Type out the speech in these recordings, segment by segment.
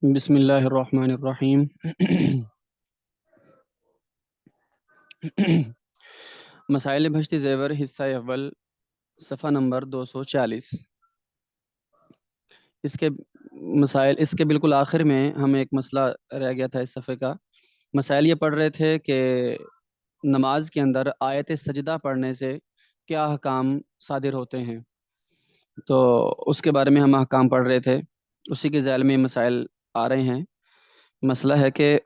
بسم اللہ الرحمن الرحیم۔ مسائل بہشت زیور حصہ اول، صفحہ نمبر 240۔ اس کے بالکل آخر میں ہمیں ایک مسئلہ رہ گیا تھا اس صفحے کا۔ مسائل یہ پڑھ رہے تھے کہ نماز کے اندر آیت سجدہ پڑھنے سے کیا احکام صادر ہوتے ہیں، تو اس کے بارے میں ہم احکام پڑھ رہے تھے۔ اسی کے ذیل میں مسائل آ رہے ہیں۔ مسئلہ ہے کہ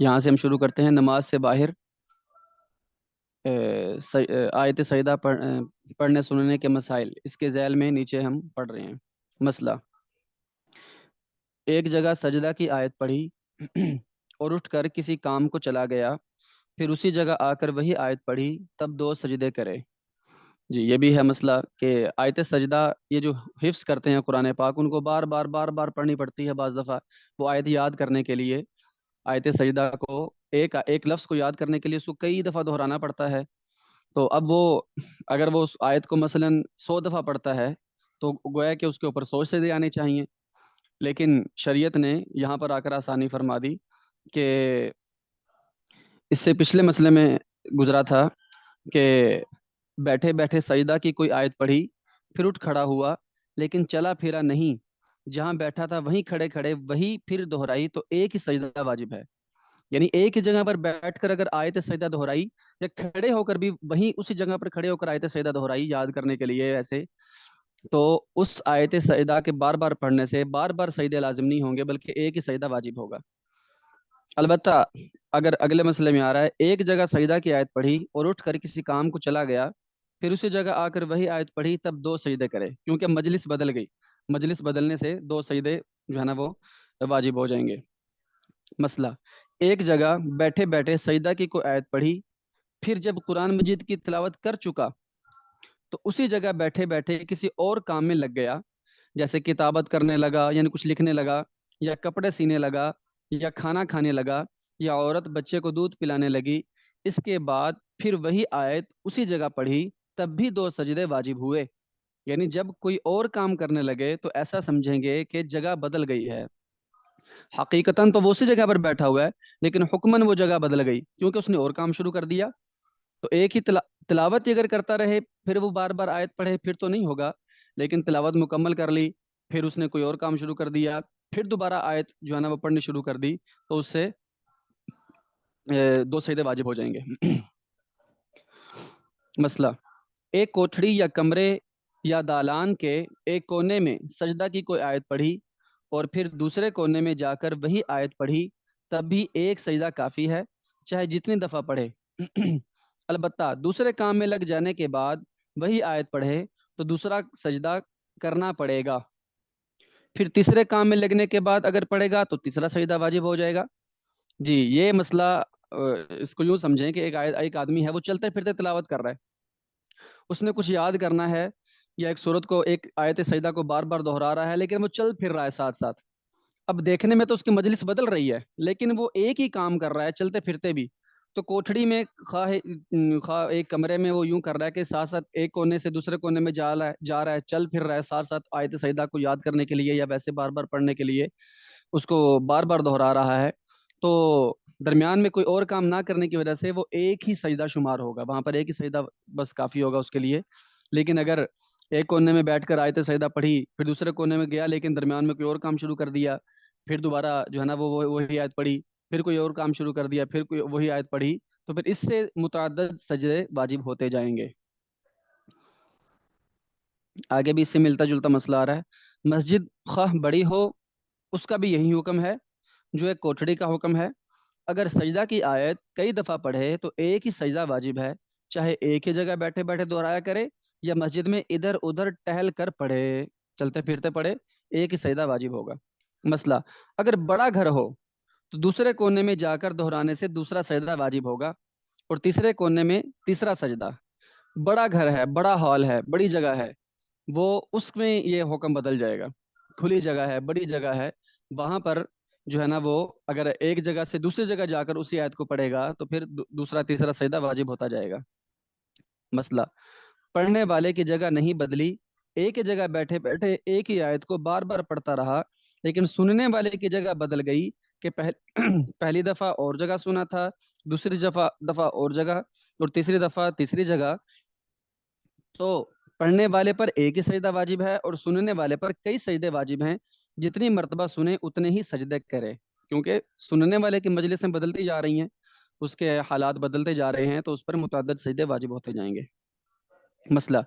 یہاں سے ہم شروع کرتے ہیں۔ نماز سے باہر آیت سجدہ پڑھنے سننے کے مسائل، اس کے ذیل میں نیچے ہم پڑھ رہے ہیں۔ مسئلہ: ایک جگہ سجدہ کی آیت پڑھی اور اٹھ کر کسی کام کو چلا گیا، پھر اسی جگہ آ کر وہی آیت پڑھی، تب 2 سجدے کرے۔ جی یہ بھی ہے مسئلہ کہ آیت سجدہ یہ جو حفظ کرتے ہیں قرآن پاک، ان کو بار بار بار بار پڑھنی پڑتی ہے۔ بعض دفعہ وہ آیت یاد کرنے کے لیے، آیت سجدہ کو ایک لفظ کو یاد کرنے کے لیے اس کو کئی دفعہ دہرانا پڑتا ہے۔ تو اب وہ اگر وہ اس آیت کو مثلا 100 دفعہ پڑھتا ہے تو گویا کہ اس کے اوپر 100 سجدے آنے چاہیے، لیکن شریعت نے یہاں پر آ کر آسانی فرما دی کہ اس سے پچھلے مسئلے میں گزرا تھا کہ بیٹھے بیٹھے سجدہ کی کوئی آیت پڑھی، پھر اٹھ کھڑا ہوا لیکن چلا پھرا نہیں، جہاں بیٹھا تھا وہیں کھڑے کھڑے وہی پھر دہرائی، تو ایک ہی سجدہ واجب ہے۔ یعنی ایک ہی جگہ پر بیٹھ کر اگر آیت سجدہ دہرائی، یا کھڑے ہو کر بھی وہیں اسی جگہ پر کھڑے ہو کر آیت سجدہ دہرائی یاد کرنے کے لیے ایسے، تو اس آیت سجدہ کے بار بار پڑھنے سے بار بار سجدے لازم نہیں ہوں گے، بلکہ ایک ہی سجدہ واجب ہوگا۔ البتہ اگر اگلے مسئلے میں آ رہا ہے ایک جگہ سجدہ کی آیت پڑھی اور اٹھ کر کسی کام کو چلا گیا، پھر اسی جگہ آ کر وہی آیت پڑھی، تب 2 سجدے کرے، کیونکہ مجلس بدل گئی۔ مجلس بدلنے سے 2 سجدے جو ہے نا وہ واجب ہو جائیں گے۔ مسئلہ: ایک جگہ بیٹھے بیٹھے سجدہ کی کوئی آیت پڑھی، پھر جب قرآن مجید کی تلاوت کر چکا تو اسی جگہ بیٹھے بیٹھے کسی اور کام میں لگ گیا، جیسے کتابت کرنے لگا، یعنی کچھ لکھنے لگا، یا کپڑے سینے لگا، یا کھانا کھانے لگا، یا عورت بچے کو دودھ پلانے لگی۔ اس کے بعد پھر وہی آیت اسی جگہ پڑھی، تب بھی 2 سجدے واجب ہوئے۔ یعنی جب کوئی اور کام کرنے لگے تو ایسا سمجھیں گے کہ جگہ بدل گئی ہے، حقیقتاً تو وہ اسی جگہ پر بیٹھا ہوا ہے، لیکن حکماً وہ جگہ بدل گئی کیونکہ اس نے اور کام شروع کر دیا۔ تو ایک ہی تلاوت ہی اگر کرتا رہے پھر وہ بار بار آیت پڑھے پھر تو نہیں ہوگا، لیکن تلاوت مکمل کر لی، پھر اس نے کوئی اور کام شروع کر دیا، پھر دوبارہ آیت جو ہے نا وہ پڑھنی شروع کر دی، تو اس سے 2 سجدے واجب ہو جائیں گے۔ مسئلہ: ایک کوٹھڑی یا کمرے یا دالان کے ایک کونے میں سجدہ کی کوئی آیت پڑھی اور پھر دوسرے کونے میں جا کر وہی آیت پڑھی، تب بھی ایک سجدہ کافی ہے، چاہے جتنی دفعہ پڑھے۔ البتہ دوسرے کام میں لگ جانے کے بعد وہی آیت پڑھے تو دوسرا سجدہ کرنا پڑے گا، پھر تیسرے کام میں لگنے کے بعد اگر پڑھے گا تو تیسرا سجدہ واجب ہو جائے گا۔ جی یہ مسئلہ اس کو یوں سمجھیں کہ ایک آدمی ہے، وہ چلتے پھرتے تلاوت کر رہا ہے، اس نے کچھ یاد کرنا ہے، یا ایک سورت کو، ایک آیت سجدہ کو بار بار دہرا رہا ہے، لیکن وہ چل پھر رہا ہے ساتھ ساتھ۔ اب دیکھنے میں تو اس کی مجلس بدل رہی ہے، لیکن وہ ایک ہی کام کر رہا ہے چلتے پھرتے بھی۔ تو کوٹھڑی میں خواہ ایک کمرے میں وہ یوں کر رہا ہے کہ ساتھ ساتھ ایک کونے سے دوسرے کونے میں جا رہا ہے، چل پھر رہا ہے ساتھ ساتھ آیت سجدہ کو یاد کرنے کے لیے، یا ویسے بار بار پڑھنے کے لیے اس کو بار بار دہرا رہا ہے، تو درمیان میں کوئی اور کام نہ کرنے کی وجہ سے وہ ایک ہی سجدہ شمار ہوگا، وہاں پر ایک ہی سجدہ بس کافی ہوگا اس کے لیے۔ لیکن اگر ایک کونے میں بیٹھ کر آیت سجدہ پڑھی، پھر دوسرے کونے میں گیا لیکن درمیان میں کوئی اور کام شروع کر دیا، پھر دوبارہ جو ہے نا وہ وہی آیت پڑھی، پھر کوئی اور کام شروع کر دیا، پھر کوئی وہی آیت پڑھی، تو پھر اس سے متعدد سجدے واجب ہوتے جائیں گے۔ آگے بھی اس سے ملتا جلتا مسئلہ آ رہا ہے۔ مسجد خواہ بڑی ہو اس کا بھی یہی حکم ہے جو ایک کوٹھڑی کا حکم ہے۔ اگر سجدہ کی آیت کئی دفعہ پڑھے تو ایک ہی سجدہ واجب ہے، چاہے ایک ہی جگہ بیٹھے بیٹھے دہرایا کرے یا مسجد میں ادھر ادھر ٹہل کر پڑھے، چلتے پھرتے پڑھے، ایک ہی سجدہ واجب ہوگا۔ مسئلہ: اگر بڑا گھر ہو تو دوسرے کونے میں جا کر دہرانے سے دوسرا سجدہ واجب ہوگا، اور تیسرے کونے میں تیسرا سجدہ۔ بڑا گھر ہے، بڑا ہال ہے، بڑی جگہ ہے، وہ اس میں یہ حکم بدل جائے گا۔ کھلی جگہ ہے، بڑی جگہ ہے، وہاں پر جو ہے نا وہ اگر ایک جگہ سے دوسری جگہ جا کر اسی آیت کو پڑھے گا تو پھر دوسرا تیسرا سجدہ واجب ہوتا جائے گا۔ مسئلہ، پڑھنے والے کی جگہ نہیں بدلی، ایک ہی جگہ بیٹھے بیٹھے ایک ہی آیت کو بار بار پڑھتا رہا، لیکن سننے والے کی جگہ بدل گئی کہ پہلی دفعہ اور جگہ سنا تھا، دوسری دفعہ اور جگہ، اور تیسری دفعہ تیسری جگہ، تو پڑھنے والے پر ایک ہی سجدہ واجب ہے اور سننے والے پر کئی سجدے واجب ہیں، جتنی مرتبہ سنے اتنے ہی سجدے کرے، کیونکہ سننے والے کی مجلسیں بدلتی جا رہی ہیں، اس کے حالات بدلتے جا رہے ہیں، تو اس پر متعدد سجدے واجب ہوتے جائیں گے۔ مسئلہ،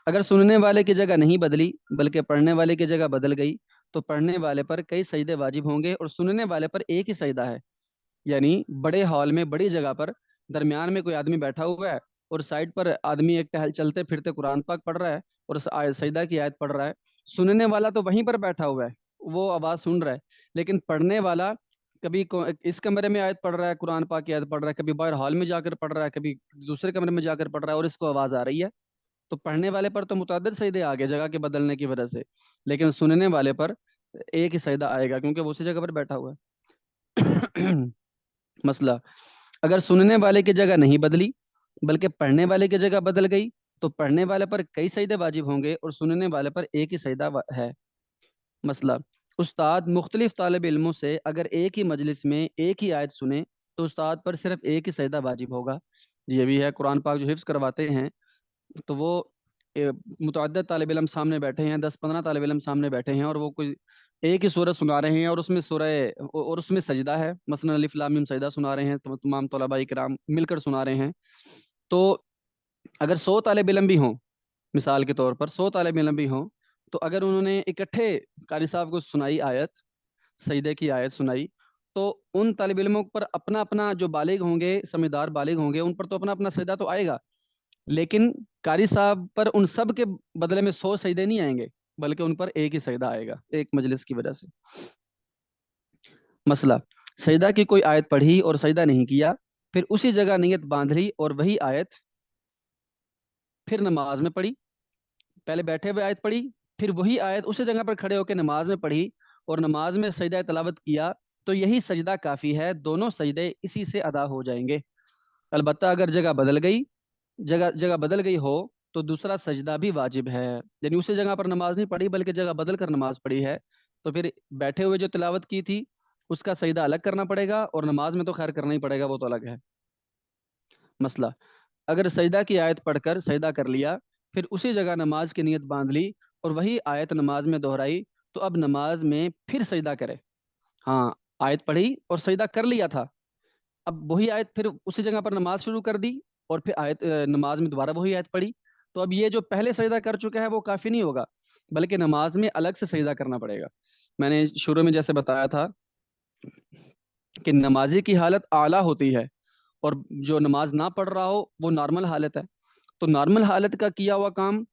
اگر سننے والے کی جگہ نہیں بدلی بلکہ پڑھنے والے کی جگہ بدل گئی تو پڑھنے والے پر کئی سجدے واجب ہوں گے اور سننے والے پر ایک ہی سجدہ ہے، یعنی بڑے ہال میں بڑی جگہ پر درمیان میں کوئی آدمی بیٹھا ہوا ہے اور سائڈ پر آدمی ایک ٹہل چلتے پھرتے قرآن پاک پڑھ رہا ہے اور سجدہ کی آیت پڑھ رہا ہے، سننے والا تو وہیں پر بیٹھا ہوا ہے، وہ آواز سن رہا ہے، لیکن پڑھنے والا کبھی اس کمرے میں آیت پڑھ رہا ہے، قرآن پاک کی آیت پڑھ رہا ہے، کبھی باہر ہال میں جا کر پڑھ رہا ہے، کبھی دوسرے کمرے میں جا کر پڑھ رہا ہے اور اس کو آواز آ رہی ہے، تو پڑھنے والے پر تو متعدد سجدے آ گئے جگہ کے بدلنے کی وجہ سے، لیکن سننے والے پر ایک ہی سجدہ آئے گا کیونکہ وہ اسی جگہ پر بیٹھا ہوا ہے۔ مسئلہ، اگر سننے والے کی جگہ نہیں بدلی بلکہ پڑھنے والے کی جگہ بدل گئی تو پڑھنے والے پر کئی سجدے واجب ہوں گے اور سننے والے پر ایک ہی سجدہ ہے۔ مسئلہ، استاد مختلف طالب علموں سے اگر ایک ہی مجلس میں ایک ہی آیت سنے تو استاد پر صرف ایک ہی سجدہ واجب ہوگا۔ یہ بھی ہے، قرآن پاک جو حفظ کرواتے ہیں تو وہ متعدد طالب علم سامنے بیٹھے ہیں، 10-15 طالب علم سامنے بیٹھے ہیں اور وہ کوئی ایک ہی سورہ سنا رہے ہیں اور اس میں سجدہ ہے، مثلا الف لام میم سجدہ سنا رہے ہیں، تو تمام طلباء کرام مل کر سنا رہے ہیں، تو اگر 100 طالب علم بھی ہوں، مثال کے طور پر 100 طالب علم بھی ہوں، تو اگر انہوں نے اکٹھے قاری صاحب کو سنائی آیت، سجدے کی آیت سنائی، تو ان طالب علموں پر اپنا اپنا جو بالغ ہوں گے، سمجھدار بالغ ہوں گے، ان پر تو اپنا اپنا سجدہ تو آئے گا، لیکن قاری صاحب پر ان سب کے بدلے میں 100 سجدے نہیں آئیں گے، بلکہ ان پر ایک ہی سجدہ آئے گا ایک مجلس کی وجہ سے۔ مسئلہ، سجدہ کی کوئی آیت پڑھی اور سجدہ نہیں کیا، پھر اسی جگہ نیت باندھ لی اور وہی آیت پھر نماز میں پڑھی، پہلے بیٹھے ہوئے آیت پڑھی، پھر وہی آیت اسی جگہ پر کھڑے ہو کے نماز میں پڑھی اور نماز میں سجدہ تلاوت کیا، تو یہی سجدہ کافی ہے، دونوں سجدے اسی سے ادا ہو جائیں گے۔ البتہ اگر جگہ بدل گئی ہو تو دوسرا سجدہ بھی واجب ہے، یعنی اسی جگہ پر نماز نہیں پڑھی بلکہ جگہ بدل کر نماز پڑھی ہے، تو پھر بیٹھے ہوئے جو تلاوت کی تھی اس کا سجدہ الگ کرنا پڑے گا اور نماز میں تو خیر کرنا ہی پڑے گا، وہ تو الگ ہے۔ مسئلہ، اگر سجدہ کی آیت پڑھ کر سجدہ کر لیا، پھر اسی جگہ نماز کی نیت باندھ لی اور وہی آیت نماز میں دہرائی، تو اب نماز میں پھر سجدہ کرے۔ ہاں، آیت پڑھی اور سجدہ کر لیا تھا، اب وہی آیت پھر اسی جگہ پر نماز شروع کر دی اور پھر نماز میں دوبارہ وہی آیت پڑھی، تو اب یہ جو پہلے سجدہ کر چکا ہے وہ کافی نہیں ہوگا، بلکہ نماز میں الگ سے سجدہ کرنا پڑے گا۔ میں نے شروع میں جیسے بتایا تھا کہ نمازی کی حالت اعلیٰ ہوتی ہے اور جو نماز نہ پڑھ رہا ہو وہ نارمل حالت ہے، تو نارمل حالت کا کیا ہوا کام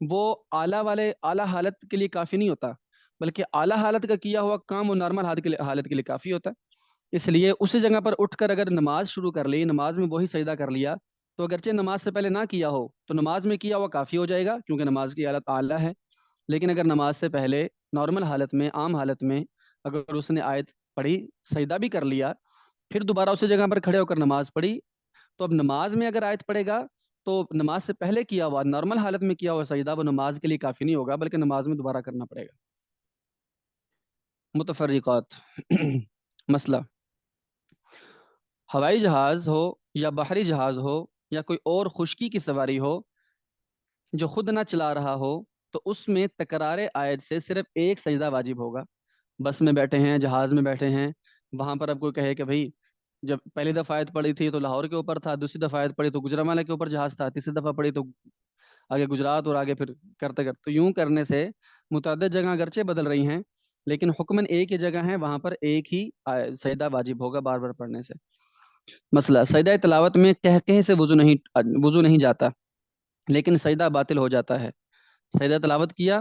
وہ اعلیٰ حالت کے لیے کافی نہیں ہوتا، بلکہ اعلیٰ حالت کا کیا ہوا کام وہ نارمل حالت کے لیے کافی ہوتا ہے۔ اس لیے اسی جگہ پر اٹھ کر اگر نماز شروع کر لی، نماز میں وہی سجدہ کر لیا، تو اگرچہ نماز سے پہلے نہ کیا ہو تو نماز میں کیا ہوا کافی ہو جائے گا کیونکہ نماز کی حالت اعلیٰ ہے، لیکن اگر نماز سے پہلے نارمل حالت میں، عام حالت میں اگر اس نے آیت پڑھی، سجدہ بھی کر لیا، پھر دوبارہ اسی جگہ پر کھڑے ہو کر نماز پڑھی، تو اب نماز میں اگر آیت پڑھے گا تو نماز سے پہلے کیا ہوا نارمل حالت میں کیا ہوا سجدہ وہ نماز کے لیے کافی نہیں ہوگا بلکہ نماز میں دوبارہ کرنا پڑے گا۔ متفرقات۔ مسئلہ، ہوائی جہاز ہو یا بحری جہاز ہو یا کوئی اور خشکی کی سواری ہو جو خود نہ چلا رہا ہو، تو اس میں تکرار آیت سے صرف ایک سجدہ واجب ہوگا۔ بس میں بیٹھے ہیں، جہاز میں بیٹھے ہیں، وہاں پر اب کوئی کہے کہ بھائی جب پہلی دفعہ آیت پڑھی تھی تو لاہور کے اوپر تھا، دوسری دفعہ آیت پڑھی تو گوجرانوالہ کے اوپر جہاز تھا، تیسری دفعہ پڑھی تو آگے گجرات اور آگے پھر کرتے کرتے، تو یوں کرنے سے متعدد جگہ اگرچہ بدل رہی ہیں لیکن حکماً ایک ہی جگہ ہے، وہاں پر ایک ہی سجدہ واجب ہوگا بار بار پڑھنے سے۔ مسئلہ، سجدہ تلاوت میں کہہ سے وضو نہیں جاتا لیکن سجدہ باطل ہو جاتا ہے۔ سجدہ تلاوت کیا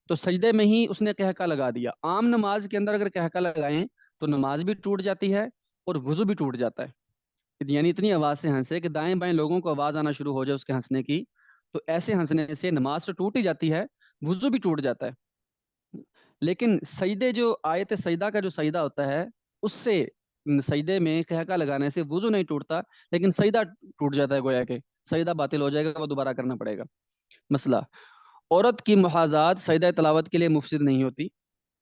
تو سجدے میں ہی اس نے کہکا لگا دیا، عام نماز کے اندر اگر کہکا لگائیں تو نماز بھی ٹوٹ جاتی ہے اور وضو بھی ٹوٹ جاتا ہے، یعنی اتنی آواز سے ہنسے کہ دائیں بائیں لوگوں کو آواز آنا شروع ہو جائے اس کے ہنسنے کی، تو ایسے ہنسنے سے نماز تو ٹوٹ ہی جاتی ہے، وضو بھی ٹوٹ جاتا ہے۔ لیکن سجدے جو آیت سجدہ کا جو سجدہ ہوتا ہے اس سے سجدے میں قہقہ لگانے سے وضو نہیں ٹوٹتا، لیکن سجدہ ٹوٹ جاتا ہے، گویا کہ سجدہ باطل ہو جائے گا، وہ دوبارہ کرنا پڑے گا۔ مسئلہ، عورت کی محاذات سجدہ تلاوت کے لیے مفسد نہیں ہوتی،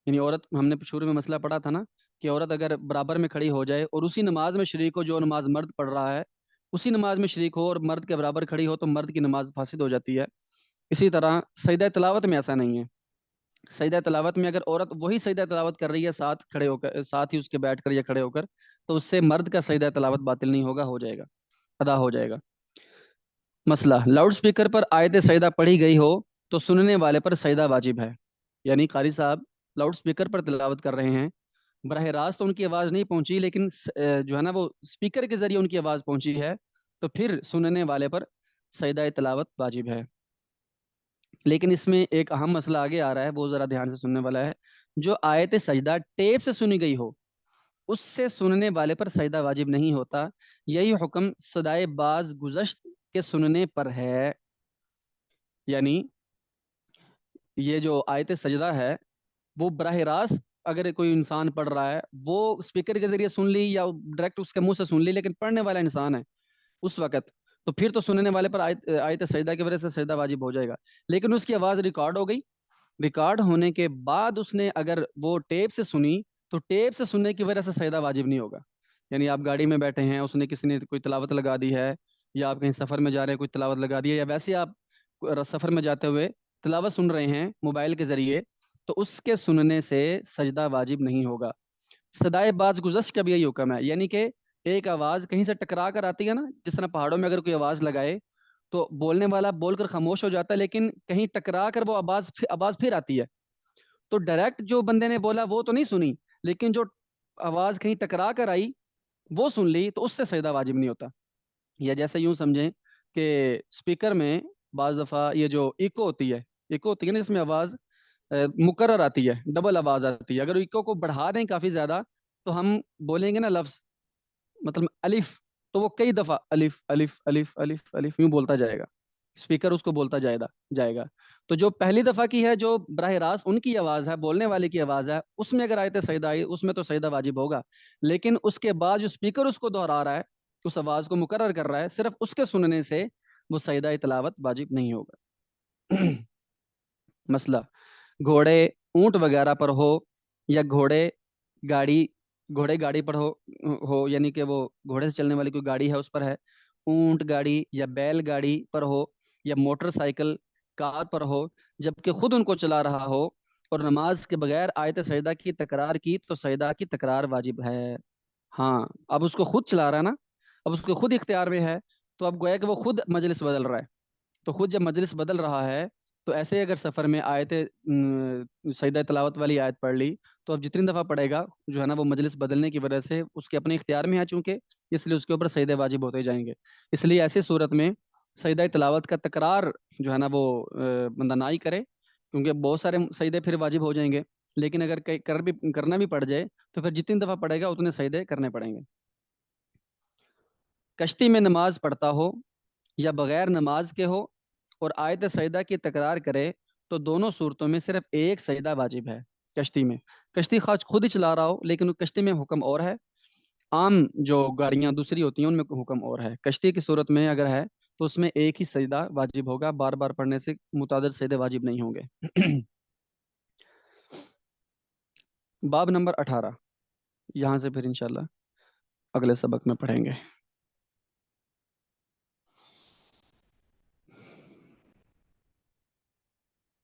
یعنی عورت، ہم نے شروع میں مسئلہ پڑھا تھا نا کہ عورت اگر برابر میں کھڑی ہو جائے اور اسی نماز میں شریک ہو جو نماز مرد پڑھ رہا ہے، اسی نماز میں شریک ہو اور مرد کے برابر کھڑی ہو تو مرد کی نماز فاسد ہو جاتی ہے۔ اسی طرح سجدہ تلاوت میں ایسا نہیں ہے۔ سجدہ تلاوت میں اگر عورت وہی سجدہ تلاوت کر رہی ہے ساتھ کھڑے ہو کر، ساتھ ہی اس کے بیٹھ کر یا کھڑے ہو کر، تو اس سے مرد کا سجدہ تلاوت باطل نہیں ہوگا، ہو جائے گا، ادا ہو جائے گا۔ مسئلہ، لاؤڈ سپیکر پر آیت سجدہ پڑھی گئی ہو تو سننے والے پر سجدہ واجب ہے، یعنی قاری صاحب لاؤڈ سپیکر پر تلاوت کر رہے ہیں، براہ راست تو ان کی آواز نہیں پہنچی، لیکن جو ہے نا وہ سپیکر کے ذریعے ان کی آواز پہنچی ہے، تو پھر سننے والے پر سجدہ تلاوت واجب ہے۔ لیکن اس میں ایک اہم مسئلہ آگے آ رہا ہے، وہ ذرا دھیان سے سننے والا ہے۔ جو آیت سجدہ ٹیپ سے سنی گئی ہو اس سے سننے والے پر سجدہ واجب نہیں ہوتا، یہی حکم صدائے باز گزشت کے سننے پر ہے۔ یعنی یہ جو آیت سجدہ ہے وہ براہ راست اگر کوئی انسان پڑھ رہا ہے، وہ اسپیکر کے ذریعے سن لی یا ڈائریکٹ اس کے منہ سے سن لی، لیکن پڑھنے والا انسان ہے اس وقت، تو پھر تو سننے والے پر آیت سجدہ کی وجہ سے سجدہ واجب ہو جائے گا۔ لیکن اس کی آواز ریکارڈ ہو گئی، ریکارڈ ہونے کے بعد اس نے اگر وہ ٹیپ سے سنی تو ٹیپ سے سننے کی وجہ سے سجدہ واجب نہیں ہوگا۔ یعنی آپ گاڑی میں بیٹھے ہیں، اس نے کسی نے کوئی تلاوت لگا دی ہے، یا آپ کہیں سفر میں جا رہے ہیں کوئی تلاوت لگا دی ہے، یا ویسے آپ سفر میں جاتے ہوئے تلاوت سن رہے ہیں موبائل کے ذریعے، تو اس کے سننے سے سجدہ واجب نہیں ہوگا۔ صدائے باز گزشت کا بھی یہی حکم ہے، یعنی کہ ایک آواز کہیں سے ٹکرا کر آتی ہے نا، جس طرح پہاڑوں میں اگر کوئی آواز لگائے تو بولنے والا بول کر خاموش ہو جاتا ہے، لیکن کہیں ٹکرا کر وہ آواز پھر آتی ہے، تو ڈائریکٹ جو بندے نے بولا وہ تو نہیں سنی، لیکن جو آواز کہیں ٹکرا کر آئی وہ سن لی، تو اس سے سجدہ واجب نہیں ہوتا۔ یا جیسے یوں سمجھیں کہ اسپیکر میں بعض دفعہ یہ جو ایکو ہوتی ہے نا، جس میں آواز مکرر آتی ہے، ڈبل آواز آتی ہے، اگر ایکو کو بڑھا دیں کافی زیادہ تو ہم بولیں گے نا لفظ، مطلب الف، تو وہ کئی دفعہ الف الف الف الف الف یوں بولتا جائے گا، اسپیکر اس کو بولتا جائے گا۔ تو جو پہلی دفعہ کی ہے، جو براہ راست ان کی آواز ہے، بولنے والے کی آواز ہے، اس میں اگر آیت سجدہ آئی اس میں تو سجدہ واجب ہوگا، لیکن اس کے بعد جو اسپیکر اس کو دہرا رہا ہے، اس آواز کو مکرر کر رہا ہے، صرف اس کے سننے سے وہ سجدہ تلاوت واجب نہیں ہوگا۔ مسئلہ، گھوڑے اونٹ وغیرہ پر ہو یا گاڑی گھوڑے گاڑی پر ہو، یعنی کہ وہ گھوڑے سے چلنے والی کوئی گاڑی ہے اس پر ہے، اونٹ گاڑی یا بیل گاڑی پر ہو یا موٹر سائیکل کار پر ہو، جبکہ خود ان کو چلا رہا ہو اور نماز کے بغیر آیت سجدہ کی تکرار کی تو سجدہ کی تکرار واجب ہے۔ ہاں، اب اس کو خود چلا رہا ہے نا، اب اس کو خود اختیار میں ہے، تو اب گویا کہ وہ خود مجلس بدل رہا ہے، تو خود جب مجلس بدل رہا ہے تو ایسے ہی اگر سفر میں آیت سجدہ تلاوت والی آیت پڑھ لی تو اب جتنی دفعہ پڑھے گا جو ہے نا وہ مجلس بدلنے کی وجہ سے اس کے اپنے اختیار میں ہے، چونکہ اس لیے اس کے اوپر سجدے واجب ہوتے جائیں گے۔ اس لیے ایسی صورت میں سجدہ تلاوت کا تکرار جو ہے نا وہ بندہ نہ ہی کرے، کیونکہ بہت سارے سجدے پھر واجب ہو جائیں گے، لیکن اگر کرنا بھی پڑ جائے تو پھر جتنی دفعہ پڑھے گا اتنے سجدے کرنے پڑیں گے۔ کشتی میں نماز پڑھتا ہو یا بغیر نماز کے ہو اور آیت سجدہ کی تکرار کرے تو دونوں صورتوں میں صرف ایک سجدہ واجب ہے۔ کشتی میں، کشتی خود ہی چلا رہا ہو لیکن کشتی میں حکم اور ہے، عام جو گاڑیاں دوسری ہوتی ہیں ان میں حکم اور ہے۔ کشتی کی صورت میں اگر ہے تو اس میں ایک ہی سجدہ واجب ہوگا، بار بار پڑھنے سے متعدد سجدے واجب نہیں ہوں گے۔ باب نمبر 18، یہاں سے پھر انشاءاللہ اگلے سبق میں پڑھیں گے۔